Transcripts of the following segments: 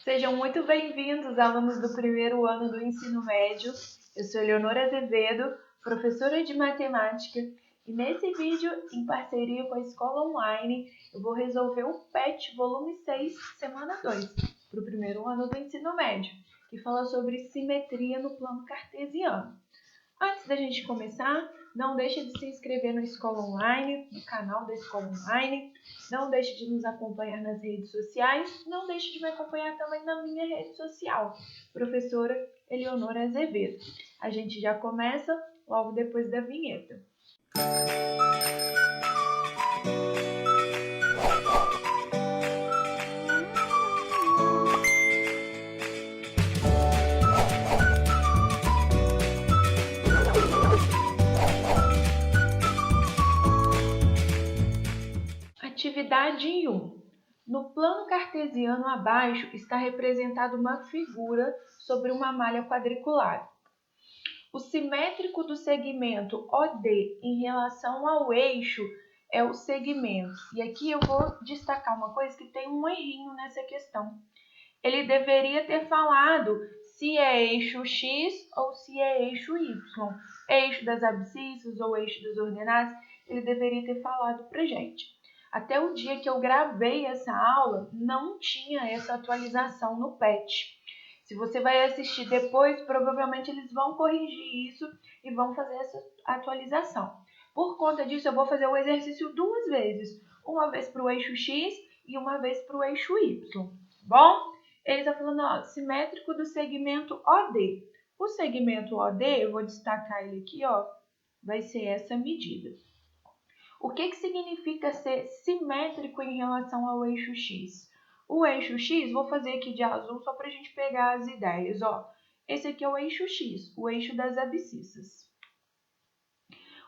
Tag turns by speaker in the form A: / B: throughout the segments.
A: Sejam muito bem-vindos, alunos do primeiro ano do ensino médio. Eu sou Leonora Azevedo, professora de matemática, e nesse vídeo, em parceria com a Escola Online, eu vou resolver o PET volume 6, semana 2, para o primeiro ano do ensino médio, que fala sobre simetria no plano cartesiano. Antes da gente começar, não deixe de se inscrever na Escola Online, no canal da Escola Online. Não deixe de nos acompanhar nas redes sociais. Não deixe de me acompanhar também na minha rede social, professora Eleonora Azevedo. A gente já começa logo depois da vinheta. Atividade 1. No plano cartesiano abaixo está representada uma figura sobre uma malha quadriculada. O simétrico do segmento OD em relação ao eixo é o segmento. E aqui eu vou destacar uma coisa que tem um errinho nessa questão. Ele deveria ter falado se é eixo X ou se é eixo Y. Eixo das abscissas ou eixo das ordenadas, ele deveria ter falado pra gente. Até o dia que eu gravei essa aula, não tinha essa atualização no PET. Se você vai assistir depois, provavelmente eles vão corrigir isso e vão fazer essa atualização. Por conta disso, eu vou fazer o exercício 2 vezes. Uma vez para o eixo X e uma vez para o eixo Y. Bom? Ele está falando, ó, simétrico do segmento OD. O segmento OD, eu vou destacar ele aqui, ó, vai ser essa medida. O que significa ser simétrico em relação ao eixo X? O eixo X, vou fazer aqui de azul só para a gente pegar as ideias. Ó. Esse aqui é o eixo X, o eixo das abscissas.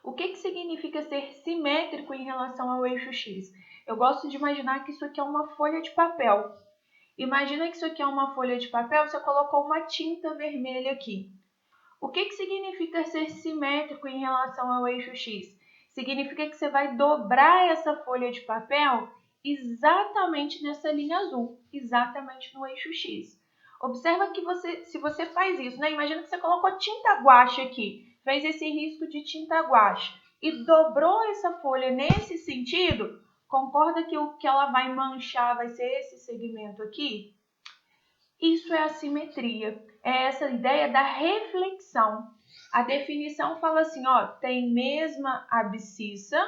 A: O que significa ser simétrico em relação ao eixo X? Eu gosto de imaginar que isso aqui é uma folha de papel. Imagina que isso aqui é uma folha de papel, você colocou uma tinta vermelha aqui. O que significa ser simétrico em relação ao eixo X? Significa que você vai dobrar essa folha de papel exatamente nessa linha azul, exatamente no eixo X. Observa que se você faz isso, né? Imagina que você colocou tinta guache aqui, fez esse risco de tinta guache e dobrou essa folha nesse sentido, concorda que o que ela vai manchar vai ser esse segmento aqui? Isso é a simetria, é essa ideia da reflexão. A definição fala assim, ó, tem mesma abscissa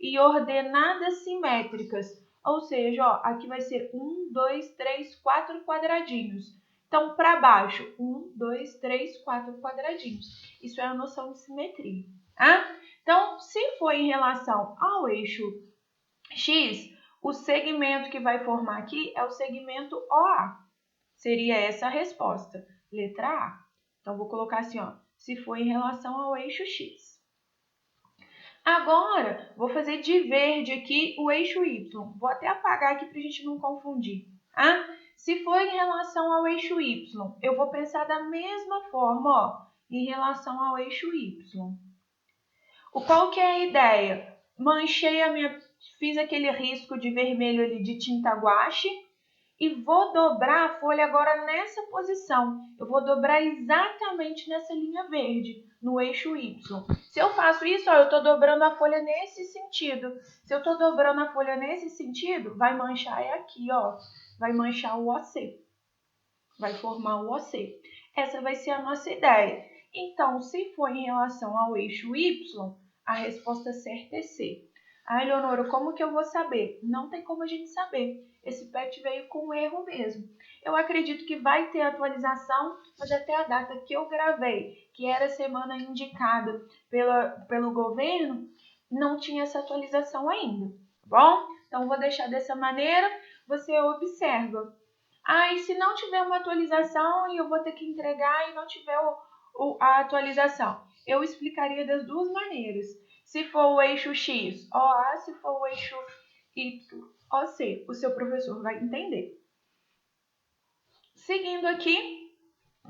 A: e ordenadas simétricas. Ou seja, ó, aqui vai ser 1, 2, 3, 4 quadradinhos. Então, para baixo, 1, 2, 3, 4 quadradinhos. Isso é a noção de simetria. Tá? Então, se for em relação ao eixo X, o segmento que vai formar aqui é o segmento OA. Seria essa a resposta, letra A. Então, vou colocar assim, ó, se for em relação ao eixo X. Agora, vou fazer de verde aqui o eixo Y. Vou até apagar aqui para a gente não confundir. Tá? Se for em relação ao eixo Y, eu vou pensar da mesma forma, ó, em relação ao eixo Y. Qual que é a ideia? Fiz aquele risco de vermelho ali de tinta guache e vou dobrar a folha agora nessa posição. Eu vou dobrar exatamente nessa linha verde, no eixo Y. Se eu faço isso, ó, eu estou dobrando a folha nesse sentido. Se eu estou dobrando a folha nesse sentido, vai manchar aqui, ó. Vai manchar o OC. Vai formar o OC. Essa vai ser a nossa ideia. Então, se for em relação ao eixo Y, a resposta certa é C. Ah, Leonora, como que eu vou saber? Não tem como a gente saber. Esse PET veio com erro mesmo. Eu acredito que vai ter atualização, mas até a data que eu gravei, que era a semana indicada pelo governo, não tinha essa atualização ainda, tá bom? Então, vou deixar dessa maneira, você observa. Ah, e se não tiver uma atualização e eu vou ter que entregar e não tiver a atualização? Eu explicaria das duas maneiras. Se for o eixo X, OA, se for o eixo Y, OC, o seu professor vai entender. Seguindo aqui,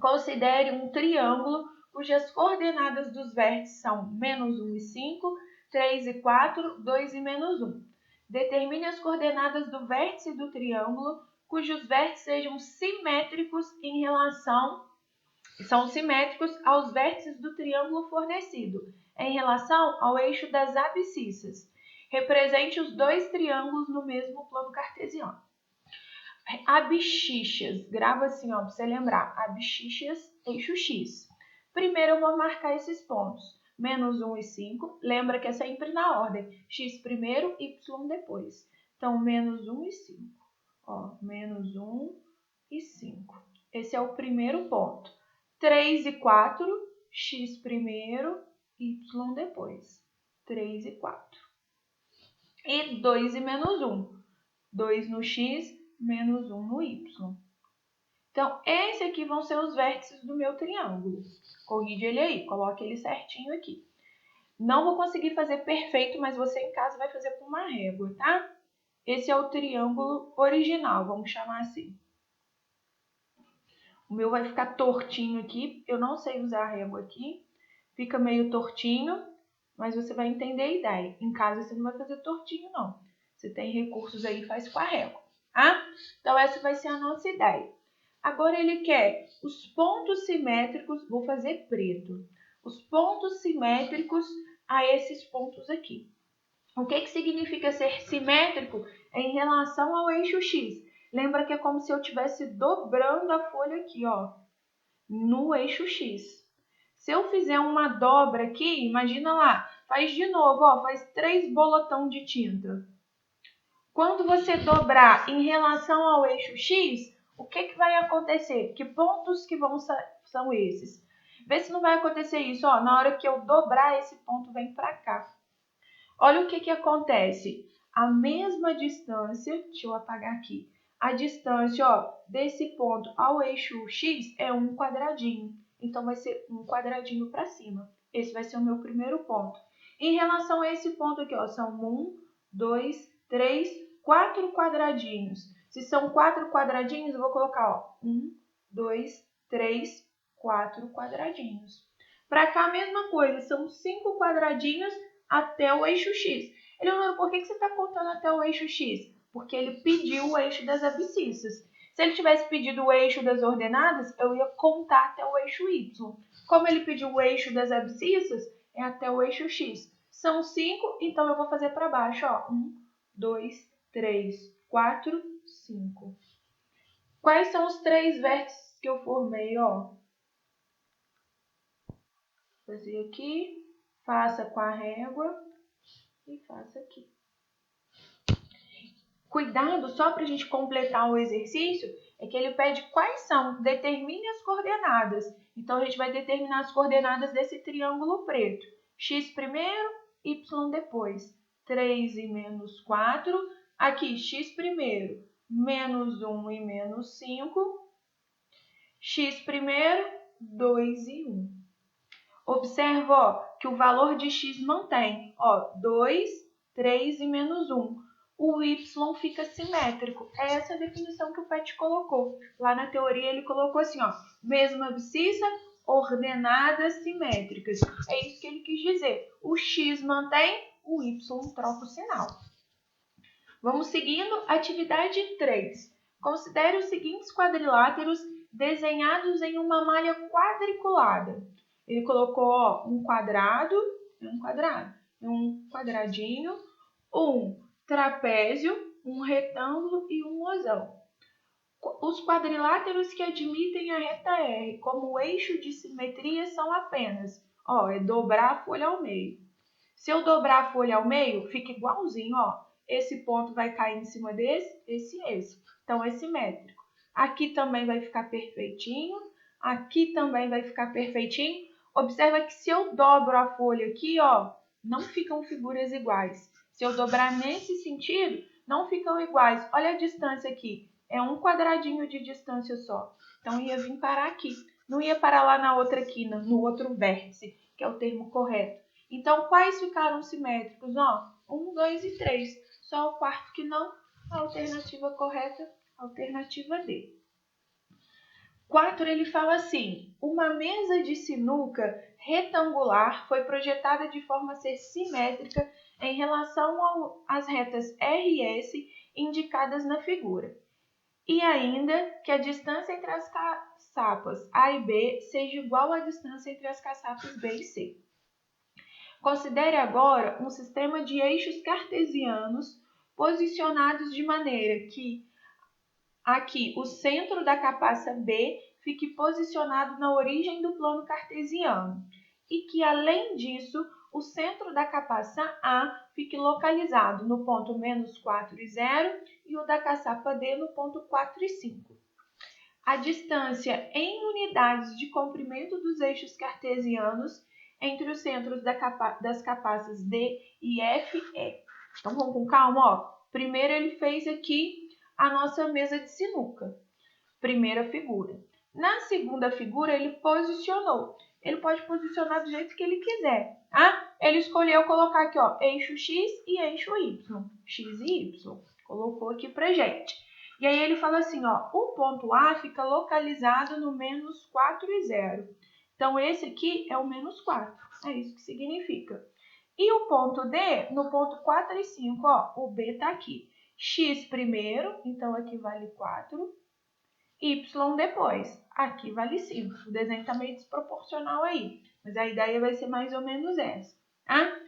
A: considere um triângulo cujas coordenadas dos vértices são -1 e 5, 3 e 4, 2 e -1. Determine as coordenadas do vértice do triângulo cujos vértices sejam simétricos em relação, são simétricos aos vértices do triângulo fornecido, em relação ao eixo das abscissas. Represente os dois triângulos no mesmo plano cartesiano. Abscissas, grava assim, ó, para você lembrar. Abscissas, eixo X. Primeiro eu vou marcar esses pontos. Menos 1 e 5. Lembra que é sempre na ordem. X primeiro, Y depois. Então, menos 1 e 5. Ó, menos 1 e 5. Esse é o primeiro ponto. 3 e 4, X primeiro, Y depois. 3 e 4. E 2 e menos 1. 2 no X, menos 1 no Y. Então, esses aqui vão ser os vértices do meu triângulo. Corrige ele aí, coloque ele certinho aqui. Não vou conseguir fazer perfeito, mas você em casa vai fazer com uma régua, tá? Esse é o triângulo original, vamos chamar assim. O meu vai ficar tortinho aqui, eu não sei usar a régua aqui. Fica meio tortinho, mas você vai entender a ideia. Em casa você não vai fazer tortinho, não. Você tem recursos aí, faz com a régua. Tá? Então, essa vai ser a nossa ideia. Agora, ele quer os pontos simétricos, vou fazer preto. Os pontos simétricos a esses pontos aqui. O que significa ser simétrico em relação ao eixo X? Lembra que é como se eu estivesse dobrando a folha aqui, ó, no eixo X. Se eu fizer uma dobra aqui, imagina lá, faz de novo, ó, faz 3 bolotão de tinta. Quando você dobrar em relação ao eixo X, o que vai acontecer? Que pontos que são esses? Vê se não vai acontecer isso, ó, na hora que eu dobrar esse ponto vem para cá. Olha o que acontece. A mesma distância, deixa eu apagar aqui, a distância, ó, desse ponto ao eixo X é um quadradinho. Então, vai ser um quadradinho para cima. Esse vai ser o meu primeiro ponto. Em relação a esse ponto aqui, ó, são 1, 2, 3, 4 quadradinhos. Se são 4 quadradinhos, eu vou colocar, ó, 1, 2, 3, 4 quadradinhos. Para cá, a mesma coisa, são 5 quadradinhos até o eixo X. Eleonora, por que você está contando até o eixo X? Porque ele pediu o eixo das abscissas. Se ele tivesse pedido o eixo das ordenadas, eu ia contar até o eixo Y. Como ele pediu o eixo das abscissas, é até o eixo X. São 5, então eu vou fazer para baixo, ó. 1, 2, 3, 4, 5. Quais são os 3 vértices que eu formei, ó? Vou fazer aqui, faça com a régua e faça aqui. Cuidado, só para a gente completar o exercício, é que ele pede quais são, determine as coordenadas. Então, a gente vai determinar as coordenadas desse triângulo preto. X primeiro, Y depois. 3 e menos 4. Aqui, X primeiro, menos 1 e menos 5. X primeiro, 2 e 1. Observa, ó, que o valor de X mantém. Ó, 2, 3 e menos 1. O Y fica simétrico. É essa a definição que o PET colocou. Lá na teoria ele colocou assim, ó, mesma abscissa, ordenadas simétricas. É isso que ele quis dizer. O X mantém, o Y troca o sinal. Vamos seguindo. Atividade 3. Considere os seguintes quadriláteros desenhados em uma malha quadriculada. Ele colocou, ó, um quadradinho, um trapézio, um retângulo e um mosão. Os quadriláteros que admitem a reta R como eixo de simetria são apenas, ó, é dobrar a folha ao meio. Se eu dobrar a folha ao meio, fica igualzinho, ó. Esse ponto vai cair em cima desse, esse. Então, é simétrico. Aqui também vai ficar perfeitinho, aqui também vai ficar perfeitinho. Observa que se eu dobro a folha aqui, ó, não ficam figuras iguais. Se eu dobrar nesse sentido, não ficam iguais. Olha a distância aqui. É um quadradinho de distância só. Então, ia vir parar aqui. Não ia parar lá na outra quina, no outro vértice, que é o termo correto. Então, quais ficaram simétricos? Ó, 1, 2 e 3. Só o quarto que não. A alternativa correta, alternativa D. 4, ele fala assim, uma mesa de sinuca retangular foi projetada de forma a ser simétrica em relação às retas R e S indicadas na figura. e ainda que a distância entre as caçapas A e B seja igual à distância entre as caçapas B e C. Considere agora um sistema de eixos cartesianos posicionados de maneira que aqui o centro da capaça B fique posicionado na origem do plano cartesiano e que, além disso, o centro da capaça A fique localizado no ponto -4 e 0 e o da caçapa D no ponto 4 e 5. A distância em unidades de comprimento dos eixos cartesianos entre os centros das capaças D e F é. Então vamos com calma, ó. Primeiro ele fez aqui a nossa mesa de sinuca. Primeira figura. Na segunda figura ele posicionou. Ele pode posicionar do jeito que ele quiser. Tá? Ele escolheu colocar aqui, ó, eixo X e eixo Y. X e Y. Colocou aqui pra gente. E aí ele fala assim, ó, o ponto A fica localizado no -4 e 0. Então, esse aqui é o -4. É isso que significa. E o ponto D, no ponto 4 e 5, ó, o B está aqui. X primeiro, então aqui vale 4. Y depois, aqui vale 5. O desenho está meio desproporcional aí, mas a ideia vai ser mais ou menos essa, tá?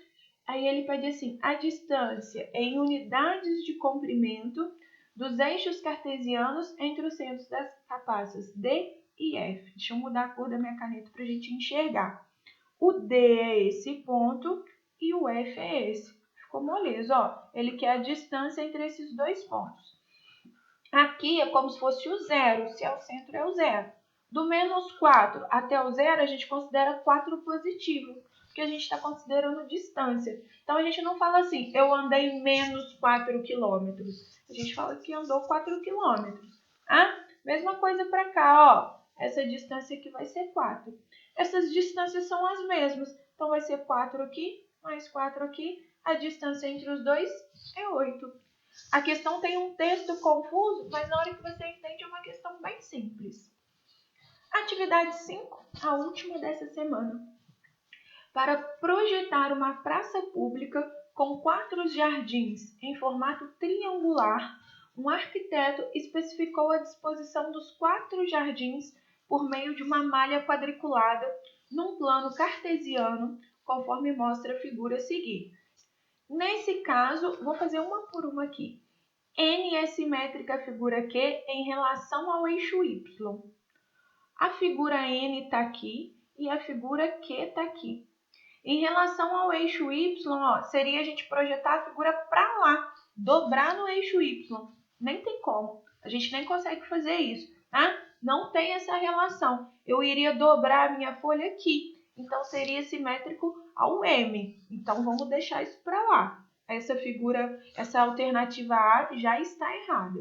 A: Aí ele pede assim, a distância em unidades de comprimento dos eixos cartesianos entre os centros das capaças D e F. Deixa eu mudar a cor da minha caneta para a gente enxergar. O D é esse ponto e o F é esse. Ficou moleza, ó. Ele quer a distância entre esses dois pontos. Aqui é como se fosse o zero, se é o centro é o zero. Do -4 até o zero, a gente considera 4 positivo, porque a gente está considerando distância. Então, a gente não fala assim, eu andei -4 quilômetros. A gente fala que andou 4 quilômetros. Ah? Mesma coisa para cá, ó. Essa distância aqui vai ser 4. Essas distâncias são as mesmas. Então, vai ser 4 aqui, mais 4 aqui. A distância entre os dois é 8. A questão tem um texto confuso, mas na hora que você entende é uma questão bem simples. Atividade 5, a última dessa semana. Para projetar uma praça pública com 4 jardins em formato triangular, um arquiteto especificou a disposição dos 4 jardins por meio de uma malha quadriculada num plano cartesiano, conforme mostra a figura a seguir. Nesse caso, vou fazer uma por uma aqui. N é simétrica à figura Q em relação ao eixo Y. A figura N está aqui e a figura Q está aqui. Em relação ao eixo Y, ó, seria a gente projetar a figura para lá, dobrar no eixo Y. Nem tem como, a gente nem consegue fazer isso, tá? Não tem essa relação. Eu iria dobrar a minha folha aqui, então seria simétrico ao M. Então vamos deixar isso para lá. Essa figura, essa alternativa A já está errada.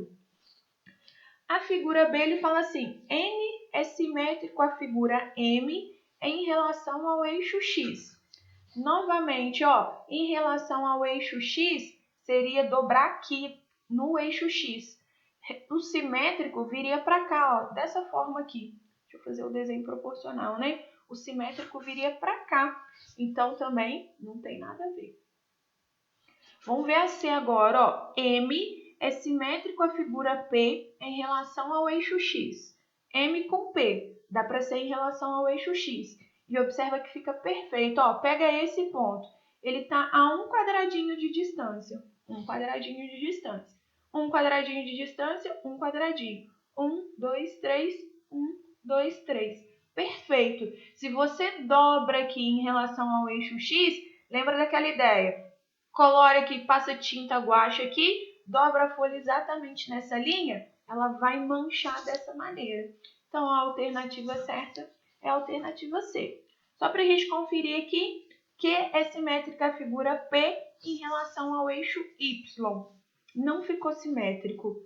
A: A figura B, ele fala assim, N é simétrico à figura M em relação ao eixo X. Novamente, ó, em relação ao eixo X, seria dobrar aqui no eixo X. O simétrico viria para cá, ó, dessa forma aqui. Deixa eu fazer o desenho proporcional, né? O simétrico viria para cá. Então, também não tem nada a ver. Vamos ver a C agora, ó. M é simétrico à figura P em relação ao eixo X. M com P, dá para ser em relação ao eixo X. E observa que fica perfeito, ó. Pega esse ponto. Ele está a um quadradinho de distância. Um quadradinho de distância. Um quadradinho de distância, um quadradinho. 1, 2, 3, 1, 2, 3. Perfeito. Se você dobra aqui em relação ao eixo X, lembra daquela ideia? Colore aqui, passa tinta guache aqui, dobra a folha exatamente nessa linha, ela vai manchar dessa maneira. Então, a alternativa certa é a alternativa C. Só para a gente conferir aqui, Q é simétrica à figura P em relação ao eixo Y. Não ficou simétrico.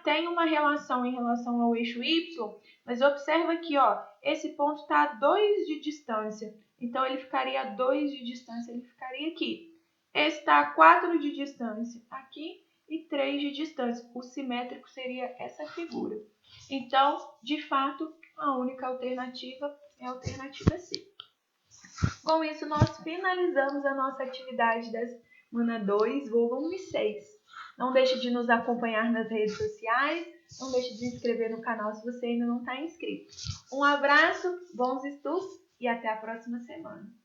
A: Tem uma relação em relação ao eixo Y, mas observa aqui, ó, esse ponto está a 2 de distância. Então, ele ficaria a 2 de distância, ele ficaria aqui. Esse está a 4 de distância aqui e 3 de distância. O simétrico seria essa figura. Então, de fato, a única alternativa é a alternativa C. Com isso, nós finalizamos a nossa atividade da semana 2, volume 6. Não deixe de nos acompanhar nas redes sociais, Não deixe de se inscrever no canal se você ainda não está inscrito. Um abraço, bons estudos e até a próxima semana.